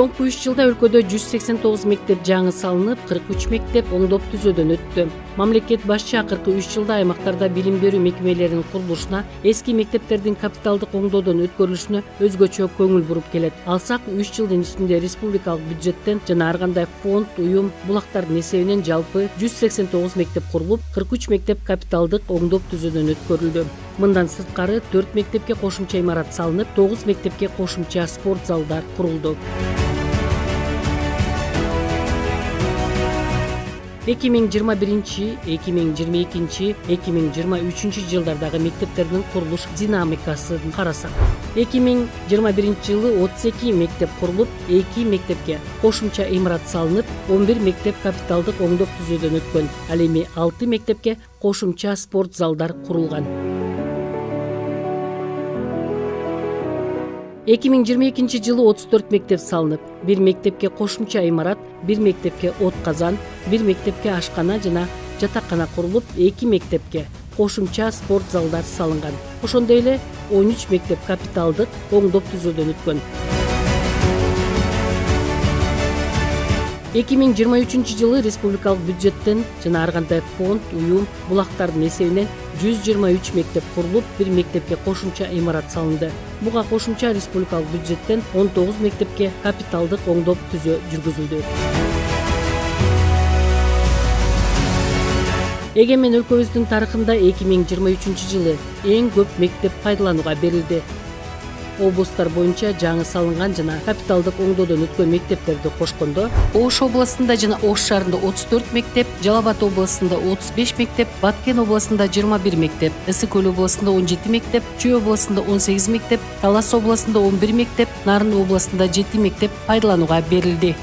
Соңку 3 жылда өлкөдө 189 мектеп жаңы салынып, 43 мектеп оңдоп түзөөдөн өттү. Мамлекет башчы акыркы 3 жылда аймактарда билим берүү мекемелеринин курулушуна, эски мектептердин капиталдык оңдоодон өткөрүлүшүнө өзгөчө көңүл буруп келет. Алсак 3 жылдын ичинде республикалык бюджеттен жана ар кандай фонд, уюм, булактардын эсебинен жалпы 189 мектеп курулуп, 43 мектеп капиталдык оңдоп түзөөдөн өткөрүлдү. Мындан сырткары 4 мектепке кошумча имарат салынып, 9 мектепке кошумча спорт залдар курулду. 2021, 2022, 2023 жылдардагы мектептердин курулуш динамикасын карасак, 2021 жылы 32 мектеп курулуп, 2 мектепке кошумча имарат салынып, 11 мектеп капиталдык оңдоп түзөөдөн өткөн. Ал эми 6 мектепке кошумча спорт залдар курулган. 2022 жылы 34 мектеп салынып, 1 мектепке кошумча имарат, 1 мектепке от казан, 1 мектепке ашкана жана жатаккана курулуп, 2 мектепке кошумча спорт залдар салынган. Ошондой эле 13 мектеп капиталдык оңдоп түзөөдөн өткөн. 2023 жылы республикалык бюджеттен жана ар кандай фонд, уюм, булактардын эсебинен 123 мектеп курулуп, 1 мектепке кошумча имарат салынды. Буга кошумча республикалык бюджеттен 19 мектепке капиталдык оңдоп түзөө жүргүзүлдү. Эгемен өлкөбүздүн тарыхында 2023 жылы эң көп мектеп пайдаланууга берилди. Облустар боюнча жаңы салынган жана капиталдык оңдоодон өткөн мектептерди кошкондо, Ош областында жана Ош шаарында 34 мектеп, Жалал Абад областында 35 мектеп, Баткен областында 21 мектеп, Ысык Көл областында 17 мектеп, Чүй областында 18 мектеп, Талас областында 11 мектеп, Нарын областында 7 мектеп пайдаланууга берилди.